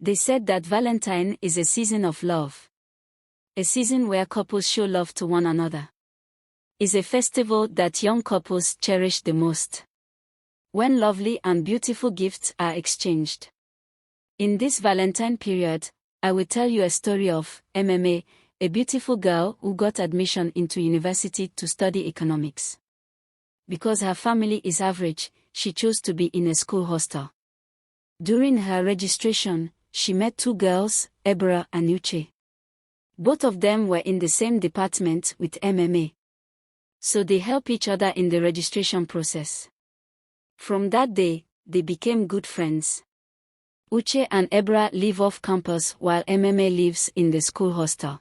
They said that Valentine is a season of love. A season where couples show love to one another. Is a festival that young couples cherish the most. When lovely and beautiful gifts are exchanged. In this Valentine period, I will tell you a story of MMA, a beautiful girl who got admission into university to study economics. Because her family is average, she chose to be in a school hostel. During her registration, she met two girls, Ebra and Uche. Both of them were in the same department with MMA. So they help each other in the registration process. From that day, they became good friends. Uche and Ebra live off campus while MMA lives in the school hostel.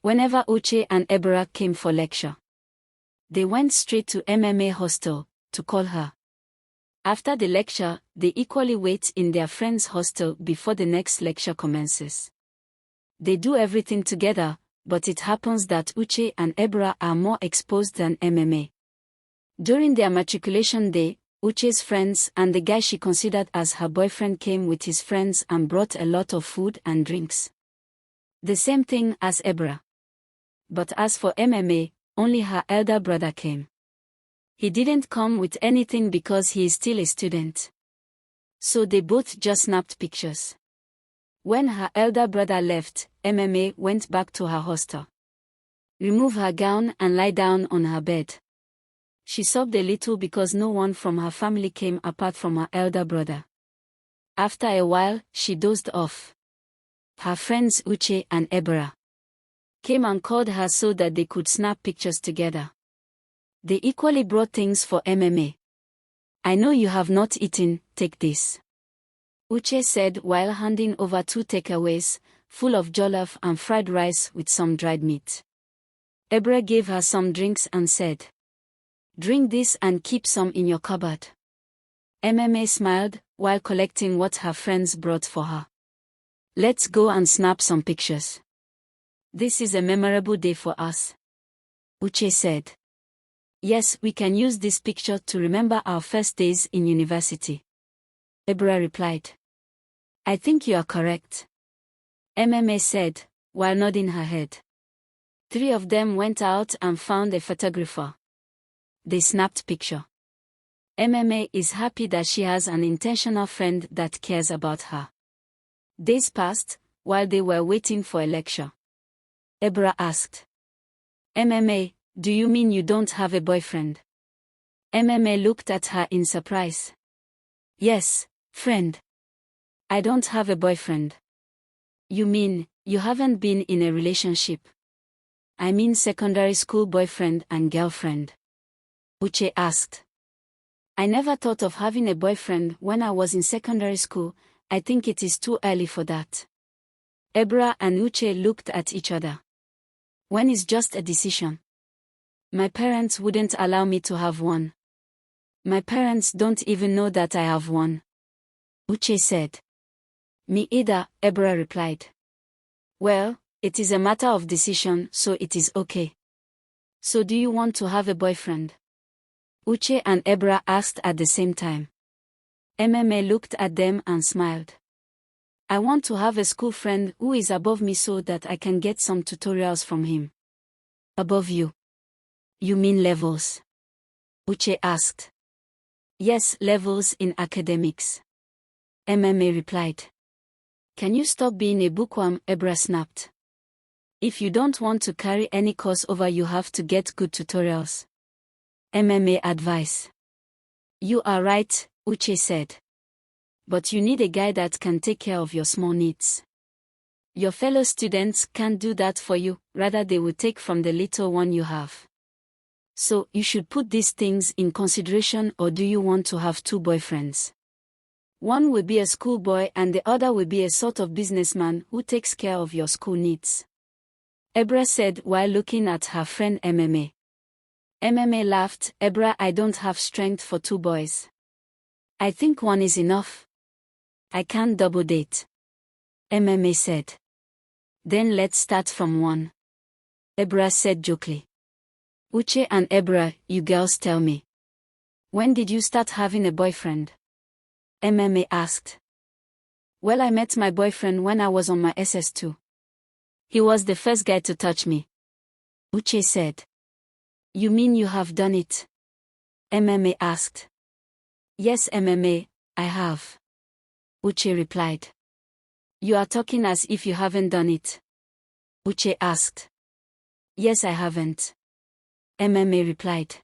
Whenever Uche and Ebra came for lecture, they went straight to MMA hostel to call her. After the lecture, they equally wait in their friend's hostel before the next lecture commences. They do everything together, but it happens that Uche and Ebra are more exposed than MMA. During their matriculation day, Uche's friends and the guy she considered as her boyfriend came with his friends and brought a lot of food and drinks. The same thing as Ebra. But as for MMA, only her elder brother came. He didn't come with anything because he is still a student. So they both just snapped pictures. When her elder brother left, MMA went back to her hostel. Remove her gown and lie down on her bed. She sobbed a little because no one from her family came apart from her elder brother. After a while, she dozed off. Her friends Uche and Ebra came and called her so that they could snap pictures together. They equally brought things for MMA. I know you have not eaten, take this. Uche said while handing over 2 takeaways, full of jollof and fried rice with some dried meat. Ebra gave her some drinks and said, drink this and keep some in your cupboard. MMA smiled while collecting what her friends brought for her. Let's go and snap some pictures. This is a memorable day for us. Uche said. Yes, we can use this picture to remember our first days in university. Ebra replied. I think you are correct. MMA said, while nodding her head. 3 of them went out and found a photographer. They snapped picture. MMA is happy that she has an intentional friend that cares about her. Days passed, while they were waiting for a lecture. Ebra asked. MMA, do you mean you don't have a boyfriend? MMA looked at her in surprise. Yes, friend. I don't have a boyfriend. You mean, you haven't been in a relationship? I mean secondary school boyfriend and girlfriend. Uche asked. I never thought of having a boyfriend when I was in secondary school. I think it is too early for that. Ebra and Uche looked at each other. When is just a decision? My parents wouldn't allow me to have one. My parents don't even know that I have one. Uche said. Me either, Ebra replied. Well, it is a matter of decision, so it is okay. So do you want to have a boyfriend? Uche and Ebra asked at the same time. MMA looked at them and smiled. I want to have a school friend who is above me so that I can get some tutorials from him. Above you? You mean levels? Uche asked. Yes, levels in academics. MMA replied. Can you stop being a bookworm? Ebra snapped. If you don't want to carry any course over, you have to get good tutorials. MMA advice. You are right, Uche said. But you need a guy that can take care of your small needs. Your fellow students can't do that for you, rather they will take from the little one you have. So, you should put these things in consideration. Or do you want to have 2 boyfriends? One will be a schoolboy and the other will be a sort of businessman who takes care of your school needs. Ebra said while looking at her friend MMA. MMA laughed. Ebra, I don't have strength for 2 boys. I think 1 is enough. I can't double date. MMA said. Then let's start from 1. Ebra said jokingly. Uche and Ebra, you girls tell me. When did you start having a boyfriend? MMA asked. Well, I met my boyfriend when I was on my SS2. He was the first guy to touch me. Uche said. You mean you have done it? MMA asked. Yes, MMA, I have. Uche replied. You are talking as if you haven't done it. Uche asked. Yes, I haven't. MMA replied.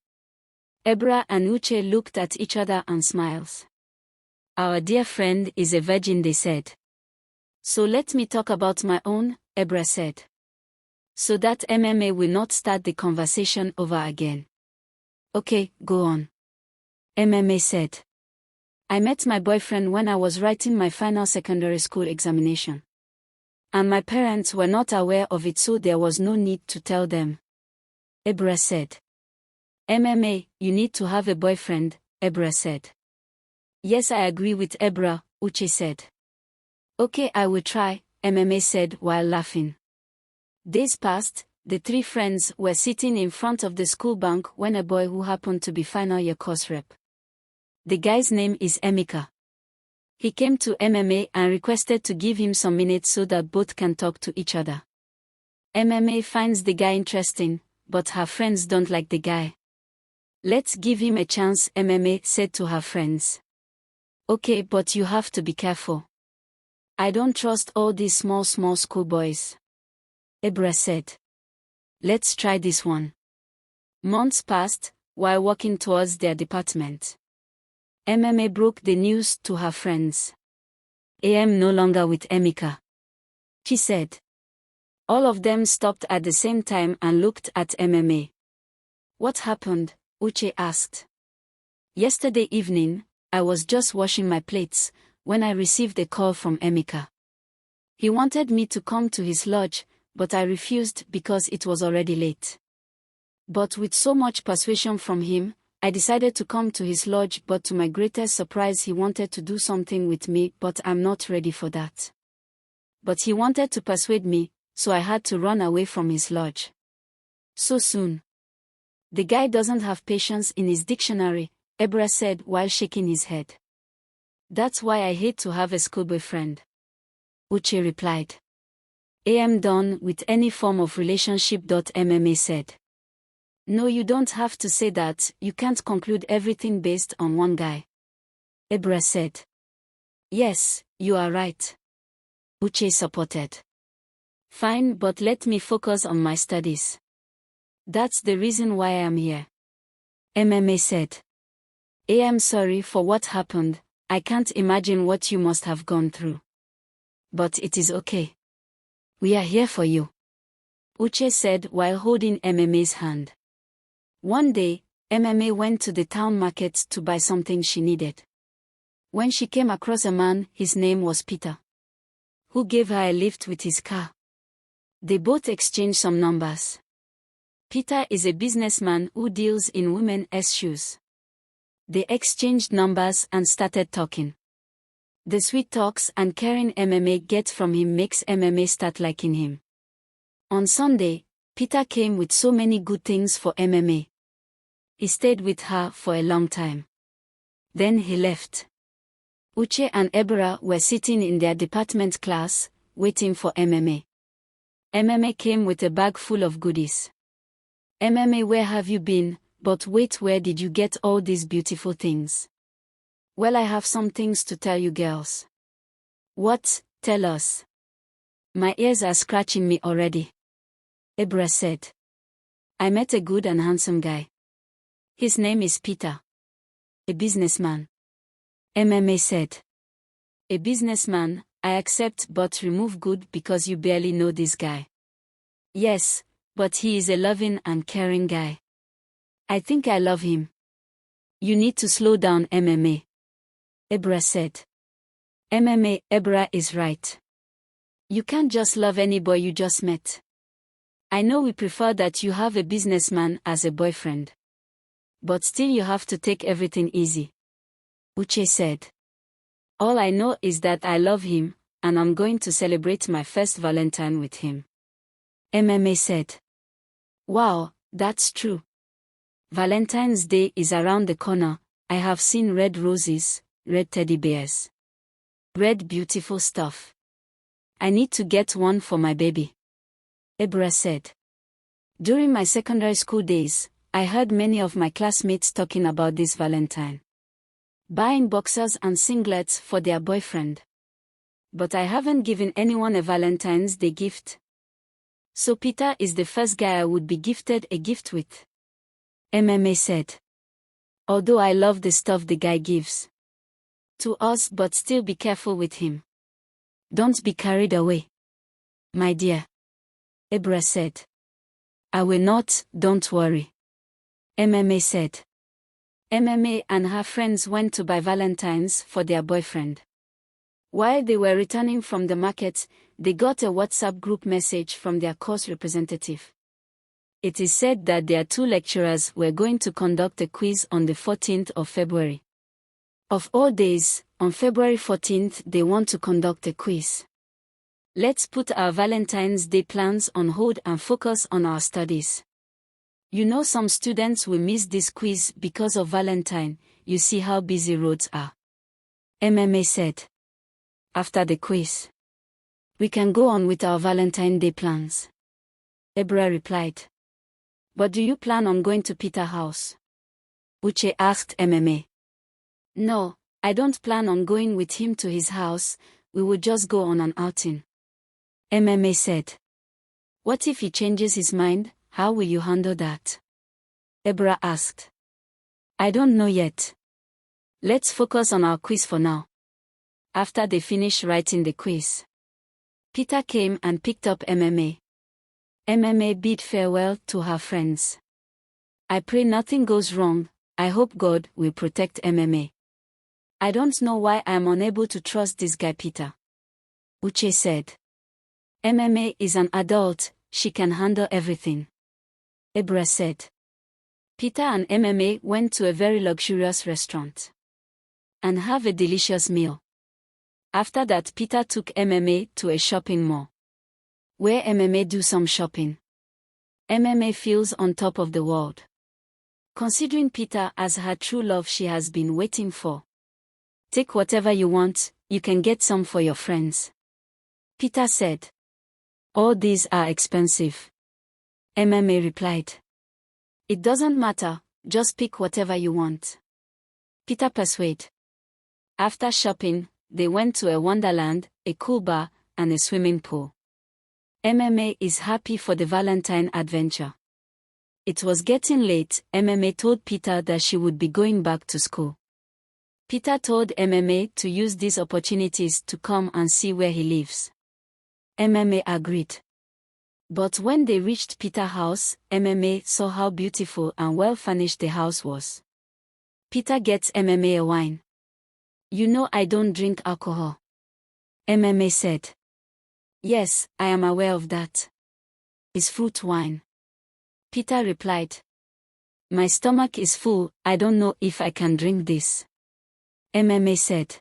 Ebra and Uche looked at each other and smiled. Our dear friend is a virgin, they said. So let me talk about my own, Ebra said. So that MMA will not start the conversation over again. Okay, go on. MMA said. I met my boyfriend when I was writing my final secondary school examination. And my parents were not aware of it, so there was no need to tell them. Ebra said. MMA, you need to have a boyfriend, Ebra said. Yes, I agree with Ebra, Uche said. Okay, I will try, MMA said while laughing. Days passed, the three friends were sitting in front of the school bank when a boy who happened to be final year course rep. The guy's name is Emeka. He came to MMA and requested to give him some minutes so that both can talk to each other. MMA finds the guy interesting, but her friends don't like the guy. Let's give him a chance, MMA said to her friends. Okay, but you have to be careful. I don't trust all these small schoolboys. Ebra said. Let's try this one. Months passed, while walking towards their department. MMA broke the news to her friends. I am no longer with Emeka, she said. All of them stopped at the same time and looked at MMA. What happened? Uche asked. Yesterday evening, I was just washing my plates when I received a call from Emeka. He wanted me to come to his lodge, but I refused because it was already late. But with so much persuasion from him, I decided to come to his lodge, but to my greatest surprise he wanted to do something with me, but I'm not ready for that. But he wanted to persuade me, so I had to run away from his lodge. So soon. The guy doesn't have patience in his dictionary, Ebra said while shaking his head. That's why I hate to have a schoolboy friend. Uche replied. I am done with any form of relationship. MMA said. No, you don't have to say that, you can't conclude everything based on one guy. Ebra said. Yes, you are right. Uche supported. Fine, but let me focus on my studies. That's the reason why I am here. MMA said. I am sorry for what happened, I can't imagine what you must have gone through. But it is okay. We are here for you. Uche said while holding MMA's hand. One day, MMA went to the town market to buy something she needed. When she came across a man, his name was Peter, who gave her a lift with his car. They both exchanged some numbers. Peter is a businessman who deals in women's shoes. They exchanged numbers and started talking. The sweet talks and caring MMA gets from him makes MMA start liking him. On Sunday, Peter came with so many good things for MMA. He stayed with her for a long time. Then he left. Uche and Ebra were sitting in their department class, waiting for MMA. MMA came with a bag full of goodies. MMA, where have you been? But wait, where did you get all these beautiful things? Well, I have some things to tell you girls. What? Tell us. My ears are scratching me already. Ebra said. I met a good and handsome guy. His name is Peter. A businessman. MMA said. A businessman, I accept, but remove good because you barely know this guy. Yes, but he is a loving and caring guy. I think I love him. You need to slow down, MMA. Ebra said. MMA, Ebra is right. You can't just love any boy you just met. I know we prefer that you have a businessman as a boyfriend. But still you have to take everything easy. Uche said. All I know is that I love him, and I'm going to celebrate my first Valentine with him. MMA said. Wow, that's true. Valentine's Day is around the corner. I have seen red roses, red teddy bears. Red beautiful stuff. I need to get one for my baby. Ebra said. During my secondary school days, I heard many of my classmates talking about this Valentine. Buying boxers and singlets for their boyfriend. But I haven't given anyone a Valentine's Day gift. So Peter is the first guy I would be gifted a gift with. MMA said. Although I love the stuff the guy gives to us, but still be careful with him. Don't be carried away, my dear. Ebra said. I will not, don't worry. MMA said. MMA and her friends went to buy Valentines for their boyfriend. While they were returning from the market, they got a WhatsApp group message from their course representative. It is said that their two lecturers were going to conduct a quiz on the 14th of February. Of all days, on February 14th they want to conduct a quiz. Let's put our Valentine's Day plans on hold and focus on our studies. You know some students will miss this quiz because of Valentine, you see how busy roads are. MMA said. After the quiz, we can go on with our Valentine's Day plans. Ebra replied. But do you plan on going to Peter's house? Uche asked MMA. No, I don't plan on going with him to his house, we would just go on an outing. MMA said. What if he changes his mind, how will you handle that? Ebra asked. I don't know yet. Let's focus on our quiz for now. After they finished writing the quiz, Peter came and picked up MMA. MMA bid farewell to her friends. I pray nothing goes wrong, I hope God will protect MMA. I don't know why I am unable to trust this guy Peter. Uche said. MMA is an adult, she can handle everything. Ebra said. Peter and MMA went to a very luxurious restaurant and have a delicious meal. After that Peter took MMA to a shopping mall, where MMA do some shopping. MMA feels on top of the world, considering Peter as her true love she has been waiting for. Take whatever you want, you can get some for your friends. Peter said. All these are expensive. MMA replied. It doesn't matter, just pick whatever you want. Peter persuaded. After shopping, they went to a wonderland, a cool bar, and a swimming pool. MMA is happy for the Valentine adventure. It was getting late, MMA told Peter that she would be going back to school. Peter told MMA to use these opportunities to come and see where he lives. MMA agreed. But when they reached Peter's house, MMA saw how beautiful and well furnished the house was. Peter gets MMA a wine. You know I don't drink alcohol. MMA said. Yes, I am aware of that. It's fruit wine. Peter replied. My stomach is full, I don't know if I can drink this. MMA said.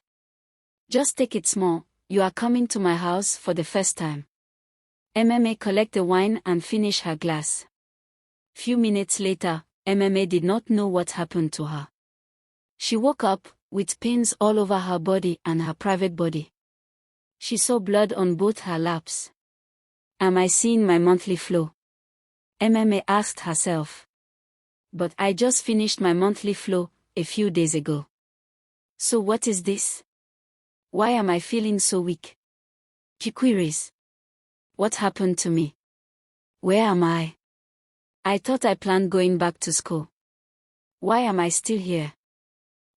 Just take it small, you are coming to my house for the first time. MMA collect the wine and finish her glass. Few minutes later, MMA did not know what happened to her. She woke up, with pains all over her body and her private body. She saw blood on both her laps. Am I seeing my monthly flow? MMA asked herself. But I just finished my monthly flow, a few days ago. So what is this? Why am I feeling so weak? She queries. What happened to me? Where am I? I thought I planned going back to school. Why am I still here?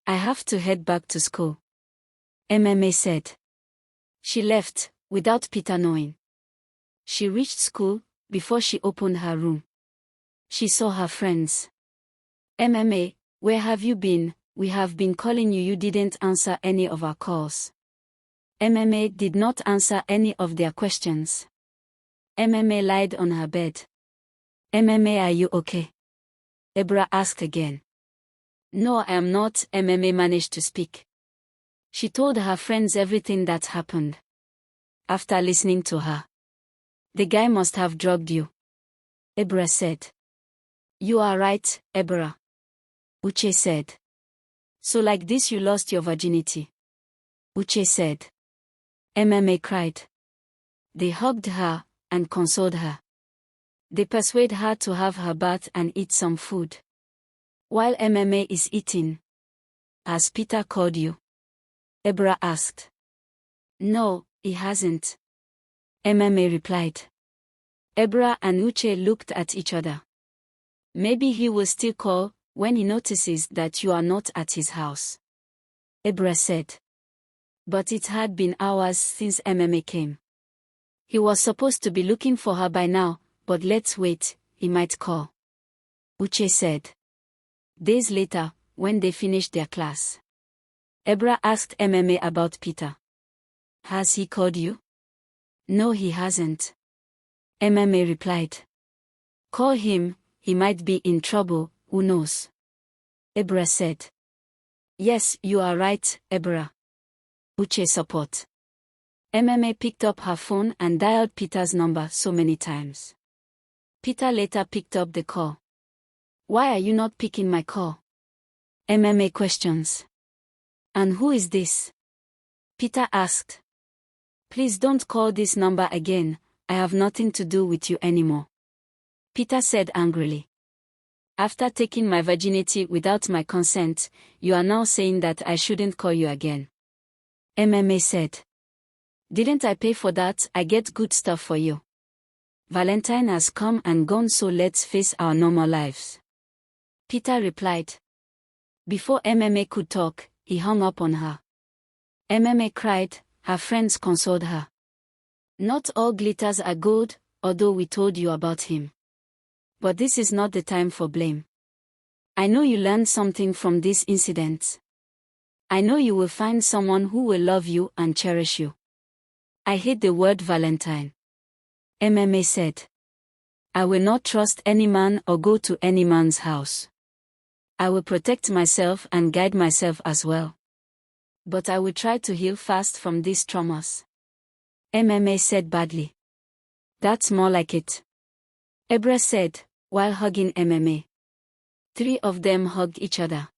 I have to head back to school. MMA said. She left, without Peter knowing. She reached school, before she opened her room. She saw her friends. MMA, where have you been? We have been calling you, you didn't answer any of our calls. MMA did not answer any of their questions. MMA lied on her bed. MMA, are you okay? Ebra asked again. No, I am not. MMA managed to speak. She told her friends everything that happened. After listening to her. The guy must have drugged you. Ebra said. You are right, Ebra. Uche said. So like this you lost your virginity. Uche said. MMA cried. They hugged her and consoled her. They persuade her to have her bath and eat some food. While MMA is eating. Has Peter called you? Ebra asked. No, he hasn't. MMA replied. Ebra and Uche looked at each other. Maybe he will still call when he notices that you are not at his house. Ebra said. But it had been hours since MMA came. He was supposed to be looking for her by now, but let's wait, he might call. Uche said. Days later, when they finished their class, Ebra asked MMA about Peter. Has he called you? No, he hasn't. MMA replied. Call him, he might be in trouble, who knows? Ebra said. Yes, you are right, Ebra. Uche support. MMA picked up her phone and dialed Peter's number so many times. Peter later picked up the call. Why are you not picking my call? MMA questions. And who is this? Peter asked. Please don't call this number again, I have nothing to do with you anymore. Peter said angrily. After taking my virginity without my consent, you are now saying that I shouldn't call you again. MMA said. Didn't I pay for that? I get good stuff for you. Valentine has come and gone, so let's face our normal lives. Peter replied. Before MMA could talk, he hung up on her. MMA cried, her friends consoled her. Not all glitters are gold, although we told you about him. But this is not the time for blame. I know you learned something from this incident. I know you will find someone who will love you and cherish you. I hate the word Valentine. MMA said. I will not trust any man or go to any man's house. I will protect myself and guide myself as well. But I will try to heal fast from these traumas. MMA said badly. That's more like it. Ebra said, while hugging MMA. 3 of them hugged each other.